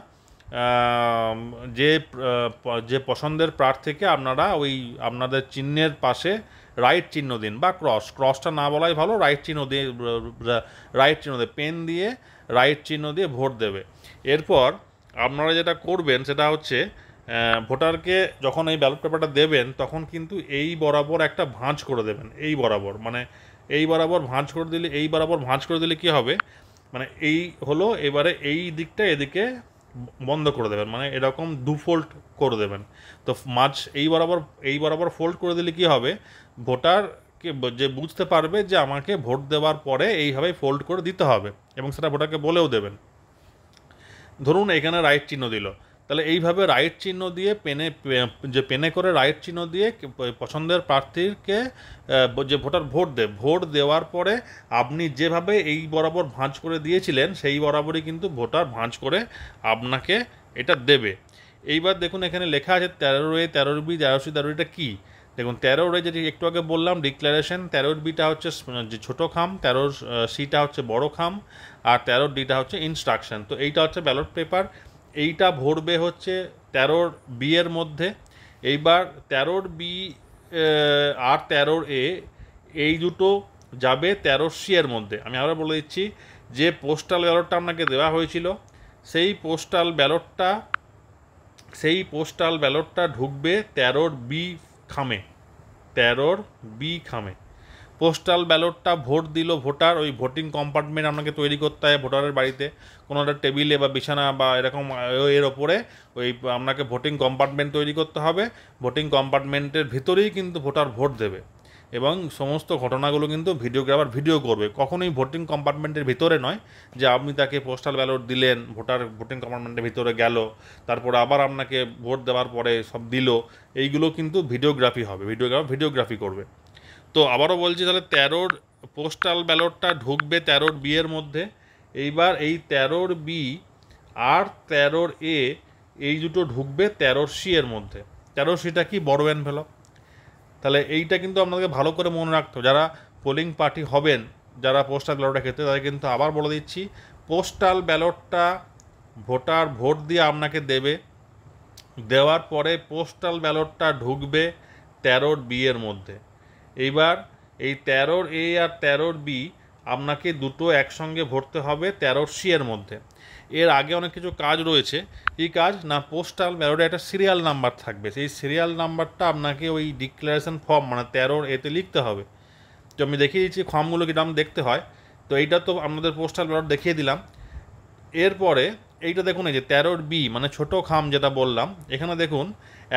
যে পছন্দের প্রার্থীকে আপনারা ওই আপনাদের চিহ্নের পাশে রাইট চিহ্ন দিন বা ক্রসটা না বলাই ভালো, রাইট চিহ্ন দিয়ে পেন দিয়ে রাইট চিহ্ন দিয়ে ভোট দেবে। এরপর আপনারা যেটা করবেন সেটা হচ্ছে ভোটারকে যখন এই ব্যালট পেপারটা দেবেন তখন কিন্তু এই বরাবর একটা ভাঁজ করে দেবেন, এই বরাবর মানে এই বরাবর ভাঁজ করে দিলে কী হবে, মানে এই হলো, এবারে এই দিকটা এদিকে বন্ধ করে দেবেন, মানে এরকম ফোল্ড করে দেবেন। তো এই বরাবর ফোল্ড করে দিলে কি হবে, ভোটারকে যে বুঝতে পারবে যে আমাকে ভোট দেওয়ার পরে এইভাবে ফোল্ড করে দিতে হবে, এবং সেটা ভোটারকে বলেও দেবেন। ধরুন এখানে রাইট চিহ্ন দিল, তাহলে এইভাবে রাইট চিহ্ন দিয়ে পেনে করে রাইট চিহ্ন দিয়ে পছন্দের প্রার্থীকে যে ভোটার ভোট দেওয়ার পরে আপনি যেভাবে এই বরাবর ভাঁজ করে দিয়েছিলেন সেই বরাবরই কিন্তু ভোটার ভাঁজ করে আপনাকে এটা দেবে। এইবার দেখুন এখানে লেখা আছে 13A 13B 13C 13Dটা কী, দেখুন 13A যেটি একটু আগে বললাম ডিক্লারেশন, 13Bটা হচ্ছে যে ছোটো খাম, 13Cটা হচ্ছে বড় খাম, আর 13Dটা হচ্ছে ইনস্ট্রাকশন। তো এইটা হচ্ছে ব্যালট পেপার, এইটা ভরবে হচ্ছে 13B এর মধ্যে। এইবার 13B আর 13A এই দুটো যাবে 13C এর মধ্যে। আমি আরও বলে দিচ্ছি, যে পোস্টাল ব্যালটটা আপনাকে দেওয়া হয়েছিল সেই পোস্টাল ব্যালটটা ঢুকবে 13B খামে, 13B খামে। পোস্টাল ব্যালটটা ভোট দিল ভোটার, ওই ভোটিং কম্পার্টমেন্ট আপনাকে তৈরি করতে হয় ভোটারের বাড়িতে, কোনো একটা টেবিলে বা বিছানা বা এরকম এর ওপরে ওই আপনাকে ভোটিং কম্পার্টমেন্ট তৈরি করতে হবে। ভোটিং কম্পার্টমেন্টের ভিতরেই কিন্তু ভোটার ভোট দেবে, এবং সমস্ত ঘটনাগুলো কিন্তু ভিডিওগ্রাফার ভিডিও করবে, কখনোই ভোটিং কম্পার্টমেন্টের ভিতরে নয়, যে আপনি তাকে পোস্টাল ব্যালট দিলেন, ভোটার ভোটিং কম্পার্টমেন্টের ভিতরে গেল, তারপরে আবার আপনাকে ভোট দেওয়ার পরে সব দিল, এইগুলো কিন্তু ভিডিওগ্রাফি হবে, ভিডিওগ্রাফি করবে। তো আবারও বলছি, তাহলে 13 পোস্টাল ব্যালটটা ঢুকবে 13B এর মধ্যে। এইবার এই 13B আর 13A এই দুটো ঢুকবে 13C এর মধ্যে। 13Cটা কি, বড় এনভেলপ। তাহলে এইটা কিন্তু আপনাদেরকে ভালো করে মনে রাখতে হবে, যারা পোলিং পার্টি হবেন, যারা পোস্টাল ব্যালটটা খেতে, তাদের কিন্তু আবার বলে দিচ্ছি, পোস্টাল ব্যালটটা ভোটার ভোট দিয়ে আপনাকে দেবে, দেওয়ার পরে পোস্টাল ব্যালটটা ঢুকবে 13B এর মধ্যে। এইবার এই 13A আর 13B আপনাকে দুটো একসঙ্গে ভরতে হবে 13C এর মধ্যে। এর আগে অনেক কিছু কাজ রয়েছে, এই কাজ না, পোস্টাল ব্যালটে একটা সিরিয়াল নাম্বার থাকবে, সেই সিরিয়াল নাম্বারটা আপনাকে ওই ডিক্লারেশন ফর্ম মানে 13A-তে লিখতে হবে। তো আমি দেখিয়ে দিচ্ছি ফর্মগুলো কীরকম দেখতে হয়। তো এইটা তো আপনাদের পোস্টাল ব্যালট দেখিয়ে দিলাম। এরপরে এইটা দেখুন, এই যে 13B মানে ছোটো খাম যেটা বললাম, এখানে দেখুন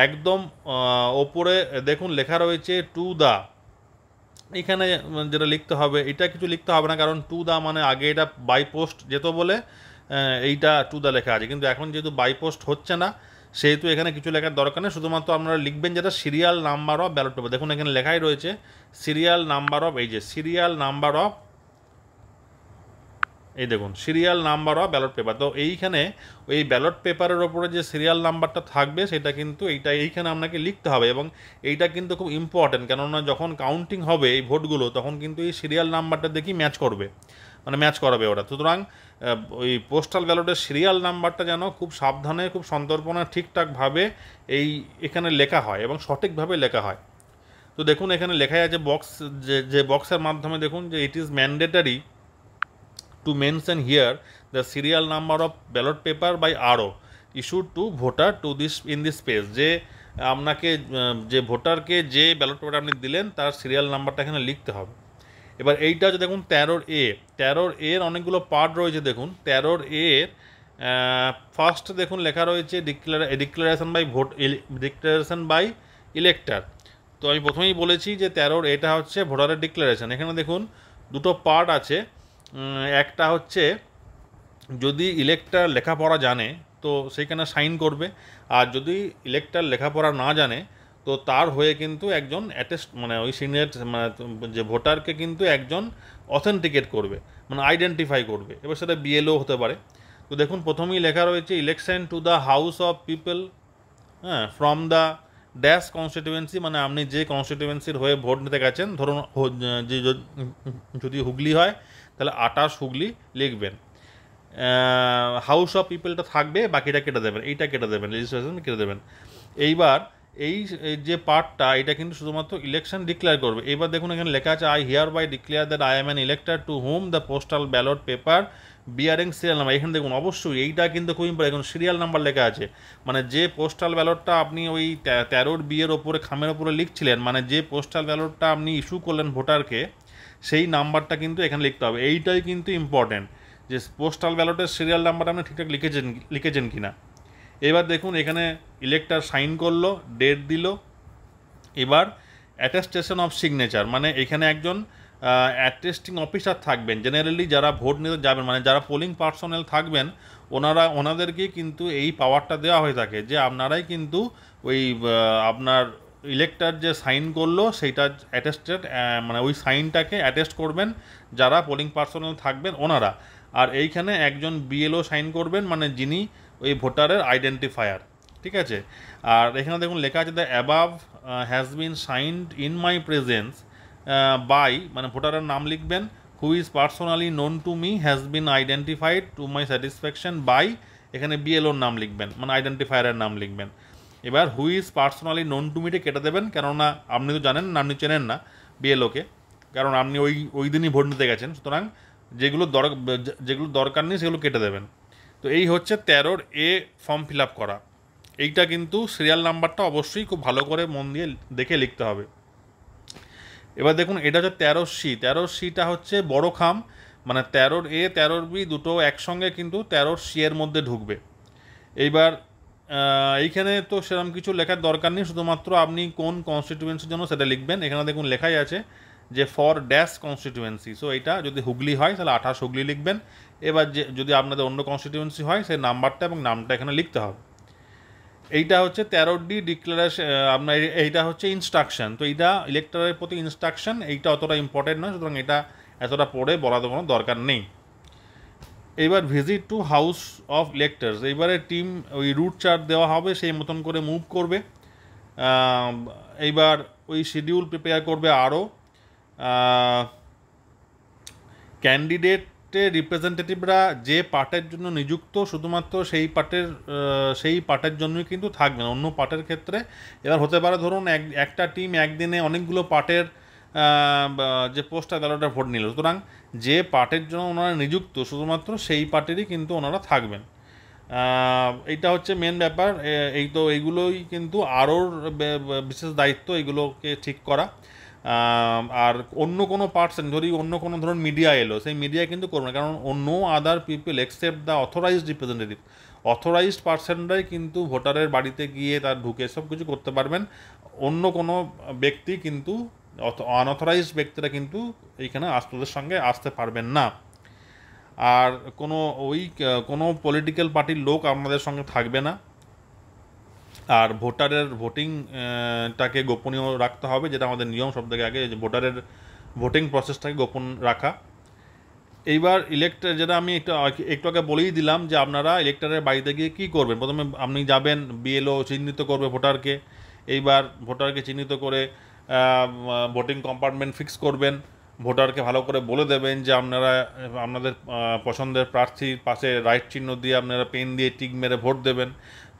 একদম ওপরে দেখুন লেখা রয়েছে টু দ্য, এখানে যেটা লিখতে হবে, এটা কিছু লিখতে হবে না, কারণ টু দ্য মানে আগে এটা বাই পোস্ট যেত বলে এইটা টু দ্য লেখা আছে, কিন্তু এখন যেহেতু বাই পোস্ট হচ্ছে না সেহেতু এখানে কিছু লেখার দরকার নেই, শুধুমাত্র আপনারা লিখবেন যেটা serial number of ballot paper. দেখুন এখানে লেখাই রয়েছে সিরিয়াল নাম্বার অফ, এই যে সিরিয়াল নাম্বার অফ, এই দেখুন serial number of ballot paper. তো এইখানে ওই ব্যালট পেপারের ওপরে যে সিরিয়াল নাম্বারটা থাকবে সেটা কিন্তু এইখানে আপনাকে লিখতে হবে, এবং এইটা কিন্তু খুব ইম্পর্টেন্ট, কেননা যখন কাউন্টিং হবে এই ভোটগুলো তখন কিন্তু এই সিরিয়াল নাম্বারটা দেখি ম্যাচ করাবে ওরা। সুতরাং ওই পোস্টাল ব্যালটের সিরিয়াল নাম্বারটা যেন খুব সাবধানে, খুব সন্তর্পণে ঠিকঠাকভাবে এখানে লেখা হয় এবং সঠিকভাবে লেখা হয়। তো দেখুন এখানে লেখাই আছে যে বক্সের মাধ্যমে দেখুন যে it is mandatory to mention here the serial number of ballot paper by RO issued to voter to this in this page, যে আপনাকে যে ভোটারকে যে ব্যালট পেপার আপনি দিলেন তার সিরিয়াল নাম্বারটা এখানে লিখতে হবে। এবার এইটা হচ্ছে দেখুন 13A এর অনেকগুলো পার্ট রয়েছে। দেখুন 13A এর ফার্স্ট দেখুন লেখা রয়েছে ডিক্লারেশন বাই ইলেক্টর। তো আমি প্রথমেই বলেছি যে 13A হচ্ছে ভোটারের ডিক্লারেশন। এখানে দেখুন দুটো পার্ট আছে, একটা হচ্ছে যদি ইলেক্টর লেখাপড়া জানে তো সেইখানে সাইন করবে, আর যদি ইলেক্টর লেখাপড়া না জানে তো তার হয়ে কিন্তু একজন অ্যাটেস্ট মানে ওই সিনিয়র মানে যে ভোটারকে কিন্তু একজন অথেন্টিকেট করবে, মানে আইডেন্টিফাই করবে। এবার সেটা বিএলও হতে পারে। তো দেখুন প্রথমেই লেখা রয়েছে election to the house of people, হ্যাঁ, ফ্রম দ্য ড্যাশ কনস্টিটিউয়েন্সি, মানে আপনি যে কনস্টিটিউয়েন্সির হয়ে ভোট নিতে গেছেন, ধরুন যে যদি হুগলি হয় তাহলে 28 হুগলি লিখবেন, হাউস অফ পিপলটা থাকবে, বাকিটা কেটে দেবেন, এইটা কেটে দেবেন, রেজিস্ট্রেশন কেটে দেবেন। এইবার এই যে পার্টটা এটা কিন্তু শুধুমাত্র ইলেকশন ডিক্লেয়ার করবে। এবার দেখুন এখানে লেখা আছে I hereby declare that I am an elector to whom the postal ballot paper bearing serial number. এখানে দেখুন অবশ্যই এইটা কিন্তু খুব ইম্পর্টেন্ট, এখন সিরিয়াল নাম্বার লেখা আছে, মানে যে পোস্টাল ব্যালটটা আপনি ওই 13 বিয়ের ওপরে খামের ওপরে লিখছিলেন, মানে যে পোস্টাল ব্যালটটা আপনি ইস্যু করলেন ভোটারকে, সেই নাম্বারটা কিন্তু এখানে লিখতে হবে। এইটাই কিন্তু ইম্পর্টেন্ট যে পোস্টাল ব্যালটের সিরিয়াল নাম্বারটা আপনি ঠিকঠাক লিখেছেন কিনা। এবার দেখুন এখানে ইলেক্টর সাইন করলো, ডেট দিল। এবার অ্যাটেস্টেশন অফ সিগনেচার, মানে এখানে একজন অ্যাটেস্টিং অফিসার থাকবেন। জেনারেলি যারা ভোট নিতে যাবেন, মানে যারা পোলিং পার্সোনাল থাকবেন, ওনাদেরকে কিন্তু এই পাওয়ারটা দেওয়া হয়ে থাকে যে আপনারাই কিন্তু ওই আপনার ইলেক্টর যে সাইন করলো সেইটা অ্যাটেস্টেড, মানে ওই সাইনটাকে অ্যাটেস্ট করবেন যারা পোলিং পার্সোনাল থাকবেন ওনারা। আর এইখানে একজন বিএলও সাইন করবেন, মানে যিনি ওই ভোটারের আইডেন্টিফায়ার, ঠিক আছে। আর এখানে দেখুন লেখা আছে the above has been signed in my presence by, মানে ভোটারের নাম লিখবেন, who is personally known to me has been identified to my satisfaction by, এখানে বিএলওর নাম লিখবেন, মানে আইডেন্টিফায়ারের নাম লিখবেন। এবার who is personally known to মিটে কেটে দেবেন, কেননা আপনি তো জানেন না, আপনি চেনেন না বিএলওকে, কারণ আপনি ওই দিনই ভোট নিতে গেছেন, সুতরাং যেগুলো দরকার নেই সেগুলো কেটে দেবেন। তো এই হচ্ছে 13 এ ফর্ম ফিল আপ করা। এইটা কিন্তু সিরিয়াল নাম্বারটা অবশ্যই খুব ভালো করে মন দিয়ে দেখে লিখতে হবে। এবার দেখুন এটা হচ্ছে 13C। 13Cটা হচ্ছে বড় খাম, মানে 13A 13B দুটো একসঙ্গে কিন্তু 13C এর মধ্যে ঢুকবে। এইবার এইখানে তো সেরকম কিছু লেখার দরকার নেই, শুধুমাত্র আপনি কোন কনস্টিটিউয়েন্সির জন্য সেটা লিখবেন। এখানে দেখুন লেখাই আছে যে ফর ড্যাশ কনস্টিটিউয়েন্সি, সো এটা যদি হুগলি হয় তাহলে 28 হুগলি লিখবেন। এবার যদি আপনাদের অন্য কনস্টিটিউয়েন্সি হয় সেই নাম্বারটা এবং নামটা এখানে লিখতে হবে। এইটা হচ্ছে 13D ডিক্লারেশন, আপনার এইটা হচ্ছে ইনস্ট্রাকশন। তো এইটা ইলেক্টরের প্রতি ইনস্ট্রাকশন, এইটা অতটা ইম্পর্টেন্ট নয়, সুতরাং এটা এতটা পড়ে বলা কোনো দরকার নেই। এইবার visit to house of electors, এইবারে টিম ওই রুট চার্ট দেওয়া হবে, সেই মতন করে মুভ করবে। এইবার ওই শিডিউল প্রিপেয়ার করবে। আরও ক্যান্ডিডেটের রিপ্রেজেন্টেটিভরা যে পার্টের জন্য নিযুক্ত শুধুমাত্র সেই পার্টের জন্যই কিন্তু থাকবেন, অন্য পার্টের ক্ষেত্রে এবার হতে পারে ধরুন একটা টিম একদিনে অনেকগুলো পার্টের যে পোস্টাল ব্যালটে ভোট নিল, সুতরাং যে পার্টের জন্য ওনারা নিযুক্ত শুধুমাত্র সেই পার্টিরই কিন্তু ওনারা থাকবেন। এইটা হচ্ছে মেন ব্যাপার। এইগুলোই কিন্তু আরও বিশেষ দায়িত্ব এইগুলোকে ঠিক করা। আর অন্য কোনো পার্সন যদি অন্য কোনো ধরুন মিডিয়া এলো, সেই মিডিয়া কিন্তু করবে না, কারণ no other people except the authorised representative, authorised পার্সনরাই কিন্তু ভোটারের বাড়িতে গিয়ে তার ঢুকে সব কিছু করতে পারবেন। অন্য কোনো ব্যক্তি কিন্তু আনঅথরাইজড ব্যক্তিরা কিন্তু এইখানে আস্পদের সঙ্গে আসতে পারবেন না। আর কোনো পলিটিক্যাল পার্টির লোক আপনাদের সঙ্গে থাকবে না। আর ভোটারের ভোটিংটাকে গোপনীয় রাখতে হবে, যেটা আমাদের নিয়ম সব থেকে আগে, যে ভোটারের ভোটিং প্রসেসটাকে গোপন রাখা। এইবার যেটা আমি একটু আগে বলেই দিলাম যে আপনারা ইলেক্টরের বাড়িতে গিয়ে কী করবেন। প্রথমে আপনি যাবেন, বিএলও চিহ্নিত করবে ভোটারকে। এইবার ভোটারকে চিহ্নিত করে ভোটিং কম্পার্টমেন্ট ফিক্স করবেন। ভোটারকে ভালো করে বলে দেবেন যে আপনাদের পছন্দের প্রার্থীর পাশে রাইট চিহ্ন দিয়ে আপনারা পেন দিয়ে টিক মেরে ভোট দেবেন।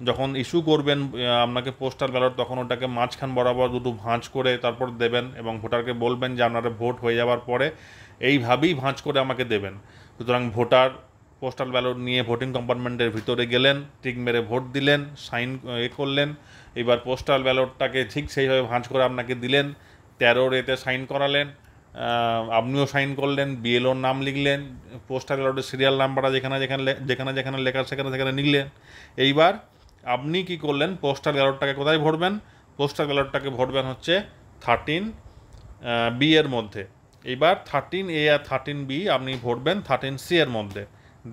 যখন ইস্যু করবেন আপনাকে পোস্টাল ব্যালট, তখন ওটাকে মাঝখান বরাবর দুটো ভাঁজ করে তারপর দেবেন, এবং ভোটারকে বলবেন যে আপনারা ভোট হয়ে যাওয়ার পরে এইভাবেই ভাঁজ করে আমাকে দেবেন। সুতরাং ভোটার পোস্টাল ব্যালট নিয়ে ভোটিং কম্পার্টমেন্টের ভিতরে গেলেন, টিক মেরে ভোট দিলেন, সাইন করলেন। এবার পোস্টাল ব্যালটটাকে ঠিক সেইভাবে ভাঁজ করে আপনাকে দিলেন, 13A সাইন করালেন, আপনিও সাইন করলেন, বিএলওর নাম লিখলেন, পোস্টাল ব্যালটের সিরিয়াল নাম্বারটা যেখানে লেখা সেখানে নিলেন। এইবার আপনি কি করলেন, পোস্টাল ব্যালটটাকে কোথায় ভরবেন? পোস্টাল ব্যালটটাকে ভরবেন হচ্ছে 13B এর মধ্যে। এইবার 13A আর 13B আপনি ভরবেন 13C এর মধ্যে,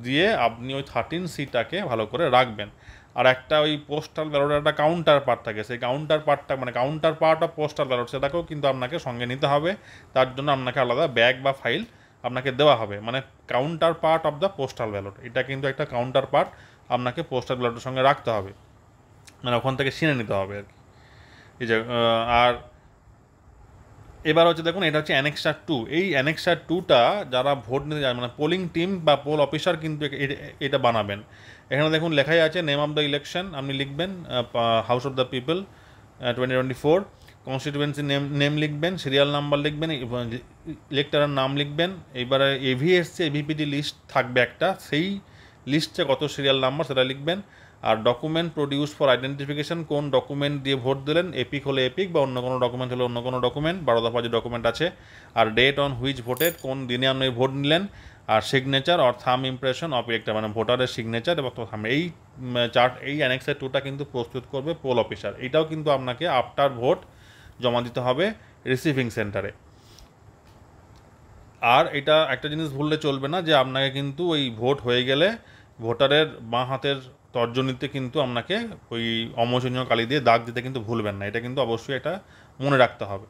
দিয়ে আপনি ওই 13Cটাকে ভালো করে রাখবেন। আর একটা ওই পোস্টাল ব্যালটের একটা কাউন্টার পার্ট থাকে, সেই কাউন্টার পার্টটা মানে counter part of postal ballot, সেটাকেও কিন্তু আপনাকে সঙ্গে নিতে হবে। তার জন্য আপনাকে আলাদা ব্যাগ বা ফাইল আপনাকে দেওয়া হবে, মানে counter part of the postal ballot, এটা কিন্তু একটা কাউন্টার পার্ট আপনাকে পোস্টাল ব্যালটের সঙ্গে রাখতে হবে, মানে ওখান থেকে ছিনে নিতে হবে আর কি। এই যে আর এবার হচ্ছে দেখুন, এটা হচ্ছে অ্যানেক্সার 2। এই অ্যানেক্সার 2টা যারা ভোট নিতে যায়, মানে পোলিং টিম বা পোল অফিসার কিন্তু এটা বানাবেন। এখানে দেখুন লেখাই আছে নেম অফ দ্য ইলেকশন, আপনি লিখবেন house of the people, 2024। Constituency name লিখবেন, সিরিয়াল নাম্বার লিখবেন, ইলেক্টরের নাম লিখবেন। এবারে এভিএসসি এভিপিটি লিস্ট থাকবে একটা, সেই লিস্টে কত সিরিয়াল নাম্বার সেটা লিখবেন। আর ডকুমেন্ট প্রডিউস ফর আইডেন্টিফিকেশন, কোন ডকুমেন্ট দিয়ে ভোট দিলেন, এপিক হলে এপিক বা অন্য কোনো ডকুমেন্ট হলে অন্য কোনো ডকুমেন্ট, 12 দফা যে ডকুমেন্ট আছে। আর ডেট অন হুইচ ভোটেড, কোন দিনে আপনি ভোট নিলেন। আর signature or thumb impression of elector, মানে ভোটারের সিগনেচার এবং থাম। এই চার্ট, এই অ্যানেক্সার 2টা কিন্তু প্রস্তুত করবে পোল অফিসার। এটাও কিন্তু আপনাকে আফটার ভোট জমা দিতে হবে রিসিভিং সেন্টারে। আর এটা একটা জিনিস ভুললে চলবে না, যে আপনাকে কিন্তু ওই ভোট হয়ে গেলে ভোটারের বাঁ হাতের তর্জনীতে কিন্তু আপনাকে ওই অমোচনীয় কালি দিয়ে দাগ দিতে কিন্তু ভুলবেন না, এটা কিন্তু অবশ্যই এটা মনে রাখতে হবে।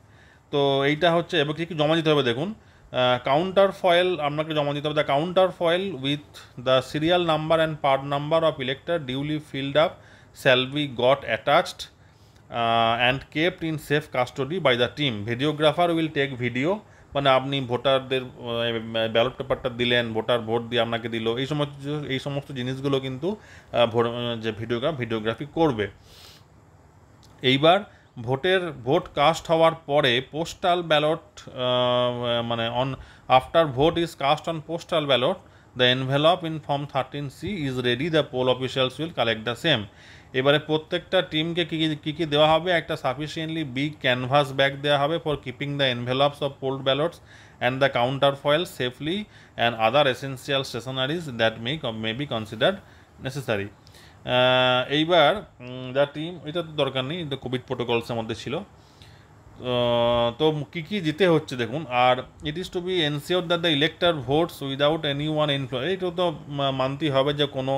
তো এইটা হচ্ছে, এবার কী জমা দিতে হবে দেখুন। কাউন্টার ফয়েল আপনাকে জমা দিতে হবে। The counter foil with the serial number and part number of elector duly filled up shall be got attached and kept in safe custody by the team. Videographer will take video, মানে আপনি ভোটারদের ballot পেপারটা দিলেন, voter vote দিয়ে আপনাকে দিল, এই সমস্ত জিনিসগুলো কিন্তু যে ভিডিওগ্রাফি করবে। এইবার ভোট কাস্ট হওয়ার পরে পোস্টাল ব্যালট, মানে after vote is cast on postal ballot, the envelope in form 13C is ready, the poll officials will collect the same. এবারে প্রত্যেকটা টিমকে কী কী দেওয়া হবে, একটা সাফিসিয়েন্টলি বিগ ক্যানভাস ব্যাগ দেওয়া হবে for keeping the envelopes of polled ballots and the counter foil safely and other essential stationeries that may be considered necessary. এইবার যা টিম, এটা তো দরকার নেই, এটা কোভিড প্রোটোকলসের মধ্যে ছিল। তো কী কী দিতে হচ্ছে দেখুন। আর it is to be ensure that the elector votes without any one influence, এইটা তো মানতেই হবে যে কোনো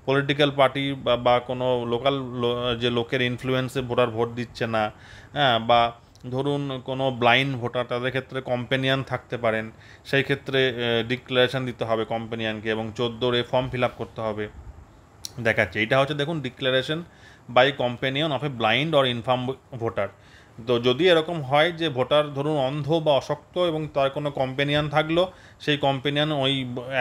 পলিটিক্যাল পার্টি বা কোনো লোকাল যে লোকের ইনফ্লুয়েন্সে ভোট দিচ্ছে না। হ্যাঁ, বা ধরুন কোনো ব্লাইন্ড ভোটার, তাদের ক্ষেত্রে কম্পেনিয়ান থাকতে পারেন, সেই ক্ষেত্রে ডিক্লারেশন দিতে হবে কম্পেনিয়ানকে, এবং 14 ফর্ম ফিল আপ করতে হবে। দেখাচ্ছে এইটা হচ্ছে দেখুন, declaration by companion of a blind or infirm voter. তো যদি এরকম হয় যে ভোটার ধরুন অন্ধ বা অশক্ত এবং তার কোনো কম্পেনিয়ান থাকলো, সেই কম্পেনিয়ান ওই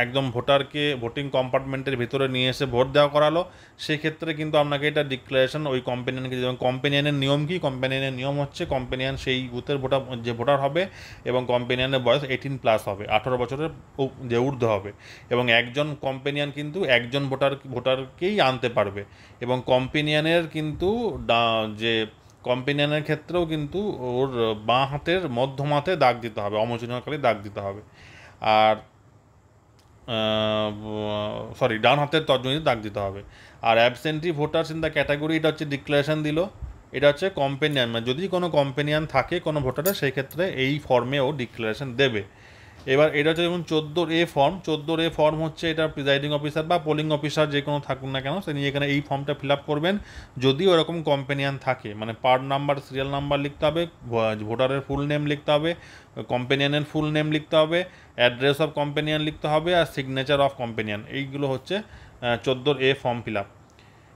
একদম ভোটারকে ভোটিং কম্পার্টমেন্টের ভিতরে নিয়ে এসে ভোট দেওয়া করালো, সেক্ষেত্রে কিন্তু আপনাকে এটা ডিক্লারেশন ওই কম্পেনিয়ানকে, যেমন কম্পেনিয়ানের নিয়ম কি, কম্পেনিয়ানের নিয়ম হচ্ছে কম্পেনিয়ান সেই বুথের ভোটার হবে এবং কম্পেনিয়ানের বয়স 18+ হবে, 18 বছরের যে ঊর্ধ্ব হবে, এবং একজন কম্পেনিয়ান কিন্তু একজন ভোটারকেই আনতে পারবে। এবং কম্পেনিয়ানের কিন্তু যে কম্পেনিয়ানের ক্ষেত্রেও কিন্তু ওর বাঁ হাতের মধ্যম হাতে দাগ দিতে হবে, অমোচনীয়কালী দাগ দিতে হবে। আর ডান হাতের তর্জনীতে দাগ দিতে হবে। আর absentee voters in the category, এটা হচ্ছে ডিক্লারেশন দিল, এটা হচ্ছে কম্পেনিয়ান, মানে যদি কোনো কম্পেনিয়ান থাকে কোনো ভোটারের, সেই ক্ষেত্রে এই ফর্মেও ডিক্লারেশন দেবে। এবার এটা হচ্ছে যেমন 14A ফর্ম। 14A ফর্ম হচ্ছে এটা প্রিজাইডিং অফিসার বা পোলিং অফিসার যে কোনো থাকুন না কেন, তিনি এখানে এই ফর্মটা ফিল আপ করবেন। যদি ওরকম কম্পেনিয়ান থাকে, মানে পার্ট নাম্বার, সিরিয়াল নাম্বার লিখতে হবে, ভোটারের ফুল নেম লিখতে হবে, কম্পেনিয়ানের ফুল নেম লিখতে হবে, অ্যাড্রেস অফ কম্পেনিয়ান লিখতে হবে, আর সিগনেচার অফ কম্পেনিয়ান। এইগুলো হচ্ছে 14A ফর্ম ফিল আপ।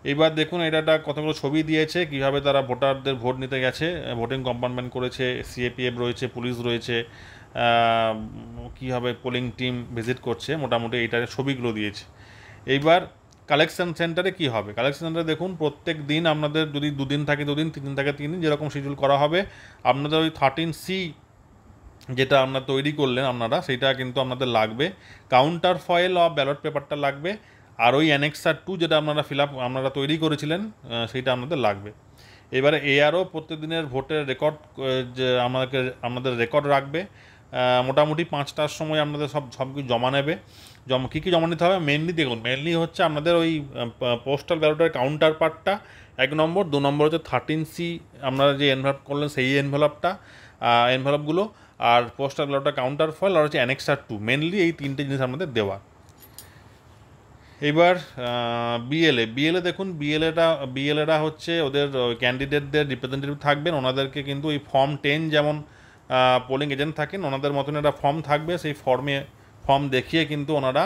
এইবার দেখুন, এটা কতগুলো ছবি দিয়েছে, কীভাবে তারা ভোটারদের ভোট নিতে গেছে, ভোটিং কম্পার্টমেন্ট করেছে, সিএপিএফ রয়েছে, পুলিশ রয়েছে, কীভাবে পোলিং টিম ভিজিট করছে, মোটামুটি এইটার ছবিগুলো দিয়েছে। এইবার কালেকশন সেন্টারে কী হবে, কালেকশন সেন্টারে দেখুন প্রত্যেক দিন আপনাদের যদি 2 দিন থাকে 2 দিন, 3 দিন থাকে 3 দিন, যেরকম শিডিউল করা হবে, আপনাদের ওই 13C যেটা আপনারা তৈরি করলেন আপনারা, সেটা কিন্তু আপনাদের লাগবে। কাউন্টার ফয়েল অফ ব্যালট পেপারটা লাগবে, আর ওই অ্যানেক্সার 2 যেটা আপনারা তৈরি করেছিলেন, সেইটা আপনাদের লাগবে। এবারে এআরও প্রত্যেকদিনের ভোটের রেকর্ড যে আপনাদের রেকর্ড রাখবে। মোটামুটি 5টার সময় আপনাদের সব কিছু জমা নেবে। কী কী জমা নিতে হবে মেনলি হচ্ছে আপনাদের ওই পোস্টাল ব্যালটের কাউন্টার পার্টটা 1 নম্বর, 2 নম্বর হচ্ছে 13C আপনারা যে এনভেলপ করলেন সেই এনভেলপগুলো, আর পোস্টাল ব্যালটের কাউন্টার ফয়েল, আর হচ্ছে অ্যানেক্সার 2। মেনলি এই 3টে জিনিস আপনাদের দেওয়া। এবার বিএলএ দেখুন, বিএলএরা হচ্ছে ওদের ক্যান্ডিডেটদের রিপ্রেজেন্টেটিভ থাকবেন, ওনাদেরকে কিন্তু ওই ফর্ম 10 যেমন পোলিং এজেন্ট থাকেন, ওনাদের মতন একটা ফর্ম থাকবে, সেই ফর্ম দেখিয়ে কিন্তু ওনারা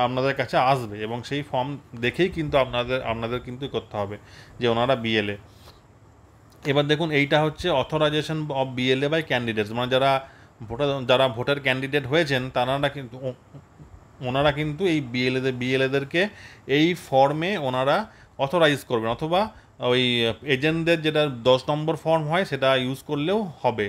আপনাদের কাছে আসবে, এবং সেই ফর্ম দেখেই কিন্তু আপনাদের কিন্তু করতে হবে যে ওনারা বিএলএ। এবার দেখুন, এইটা হচ্ছে authorization of BLA by candidates, মানে যারা ভোটার ক্যান্ডিডেট হয়েছেন ওনারা কিন্তু এই বিএলএদেরকে এই ফর্মে ওনারা অথরাইজ করবেন, অথবা ওই এজেন্টদের যেটা 10 নম্বর ফর্ম হয় সেটা ইউজ করলেও হবে।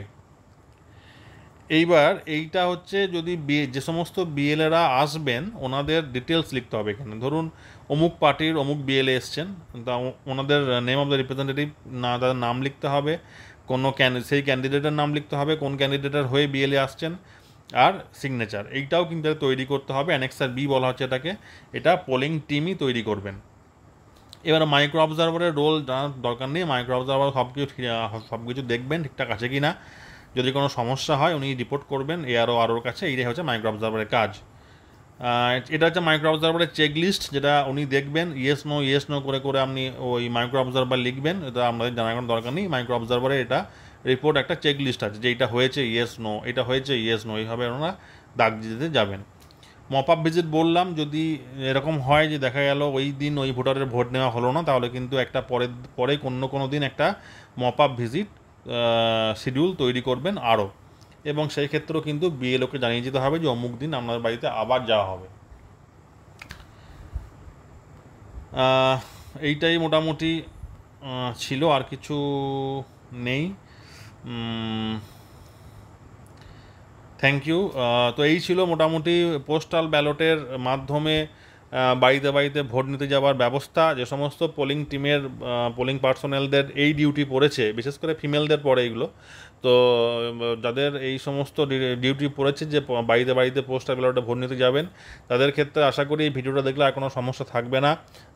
এইবার এইটা হচ্ছে যদি যে সমস্ত বিএলএরা আসবেন ওনাদের ডিটেলস লিখতে হবে এখানে। ধরুন অমুক পার্টির অমুক বিএলএ এসছেন, তা ওনাদের নেম অফ দ্য রিপ্রেজেন্টেটিভ তাদের নাম লিখতে হবে, কোনো সেই ক্যান্ডিডেটের নাম লিখতে হবে, কোন ক্যান্ডিডেটের হয়ে বিএলএ আসছেন, আর সিগনেচার। এইটাও কিন্তু তৈরি করতে হবে, অ্যানেক্সার বি বলা হচ্ছে এটাকে। এটা পোলিং টিমই তৈরি করবেন। এবার মাইক্রো অবজারভারের রোল জানার দরকার নেই, মাইক্রো অবজারভার সব কিছু দেখবেন ঠিকঠাক আছে কি না। যদি কোনো সমস্যা হয় উনি রিপোর্ট করবেন আরওর কাছে। এইটাই হচ্ছে মাইক্রো অবজারভারের কাজ। এটা হচ্ছে মাইক্রো অবজারভারের চেক লিস্ট, যেটা উনি দেখবেন। ইয়েস নো করে করে আপনি ওই মাইক্রো অবজারভার লিখবেন, এটা আমাদের জানার কোনো দরকার নেই। মাইক্রো অবজারভারে এটা রিপোর্ট একটা চেক লিস্ট আছে যে এটা হয়েছে ইয়েস নো, এটা হয়েছে ইয়েস নো, এইভাবে ওনারা দাগ দিতে যাবেন। মপ আপ ভিজিট বললাম, যদি এরকম হয় যে দেখা গেল ওই দিন ওই ভোটারের ভোট নেওয়া হলো না, তাহলে কিন্তু একটা পরে কোনো দিন একটা মপ আপ ভিজিট শিডিউল তৈরি করবেন আরও, এবং সেই ক্ষেত্রেও কিন্তু বিএলওকে জানিয়ে যেতে হবে যে অমুক দিন আপনার বাড়িতে আবার যাওয়া হবে। এইটাই মোটামুটি ছিল, আর কিছু নেই। Thank you. তো এই ছিল মোটামুটি পোস্টাল ব্যালটের মাধ্যমে বাড়িতে বাড়িতে ভোট নিতে যাওয়ার ব্যবস্থা। যে সমস্ত পোলিং টিমের পোলিং পার্সোনেলদের এই ডিউটি পড়েছে, বিশেষ করে ফিমেলদের পড়ে এগুলো, তো যাদের এই সমস্ত ডিউটি পড়েছে যে বাড়িতে বাড়িতে পোস্টাল ব্যালটে ভোট নিতে যাবেন, তাদের ক্ষেত্রে আশা করি এই ভিডিওটা দেখলে আর কোনো সমস্যা থাকবে না।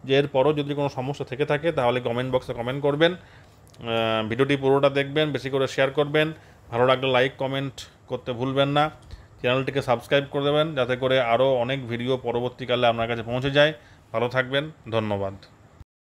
যে এরপরও যদি কোনো সমস্যা থেকে থাকে তাহলে কমেন্ট বক্সে কমেন্ট করবেন। ভিডিওটি পুরোটা দেখবেন, বেশি করে শেয়ার করবেন, ভালো লাগলে লাইক কমেন্ট করতে ভুলবেন না। চ্যানেলটিকে সাবস্ক্রাইব করে দেবেন যাতে করে আরও অনেক ভিডিও পরবর্তীকালে আপনার কাছে পৌঁছে যায়। ভালো থাকবেন, ধন্যবাদ।